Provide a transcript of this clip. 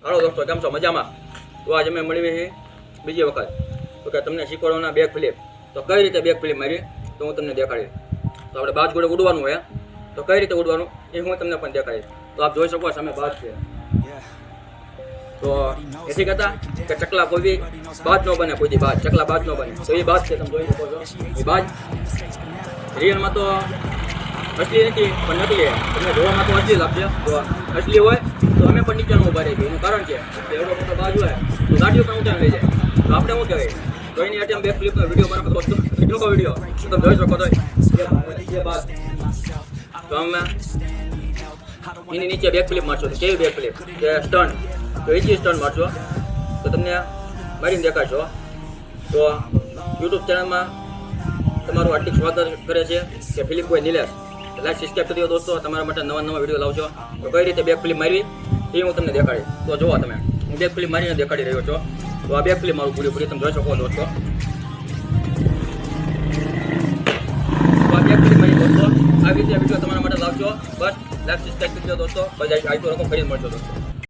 હાલો દોસ્તો, કેમ છો? મજામાં? તો આજે અમે મળીએ છીએ બીજી વખત. તો કે તમને શીખવાડવાના બેક ફ્લિપ. તો કઈ રીતે બેક ફ્લિપ મારી તો હું તમને દેખાડીશ. તો આપણે બાજ જોડે ઉડવાનું હોય, તો કઈ રીતે ઉડવાનું એ હું તમને પણ દેખાડીશ. તો આપ જોઈ શકો સામે બાજ છે. તો એથી કહેતા કે ચકલા કોઈ બી બાજ ન બને, કોઈ દી બાજ ચકલા બાજ ન બને. તો એ બાજ છે, તમે જોઈ શકો છો. એ બાજ રિયલમાં તો અસલી નથી, પણ નકલી. તમને જોવામાં તો અસલી લાગશે. તો અસલી હોય તો અમે પણ નીચેનું ઉભા રહી ગયું. એનું કારણ છે એવડો મોટો બાજ હોય તો ગાડીઓ પણ ઊંચાઈ લઈ જાય. તો આપણે શું કહેવાય, તો એની અટેમ બેક ફ્લિપનો વિડીયો બનાવો દોસ્તો, ટૂંકો વિડીયો તમે જોઈ શકો છો. એ બાજ તો અમે એની નીચે બેક ફ્લિપ મારશો. તો કેવી બેક ફ્લિપ કે સ્ટન્ટ, તો એ જ સ્ટન્ટ મારશો તો તમને મારીને દેખાડશો. તો યુટ્યુબ ચેનલમાં તમારું હાર્દિક સ્વાગત કરે છે કે ફિલિપભાઈ નિલેશ. લાઈક સબસ્ક્રાઈબ કરી દો દોસ્તો. તમારા માટે નવા નવા વિડીયો લાવજો. તો કઈ રીતે બેક ફ્લિપ મારવી એ હું તમને દેખાડીશ. તો જોવો તમે, હું બેક ફ્લિપ મારીને દેખાડી રહ્યો છું. તો આ બેક ફ્લિપ મારું પૂરી તમે જોઈ શકો દોસ્તો. તો આ બેક ફ્લિપ મારી દોસ્તો આવી રીતે વિડીયો તમારા માટે લાવજો. બસ લાઈક સબસ્ક્રાઈબ કરી દો દોસ્તો. બધા આઈતો રકમ ફરી મળજો દોસ્તો.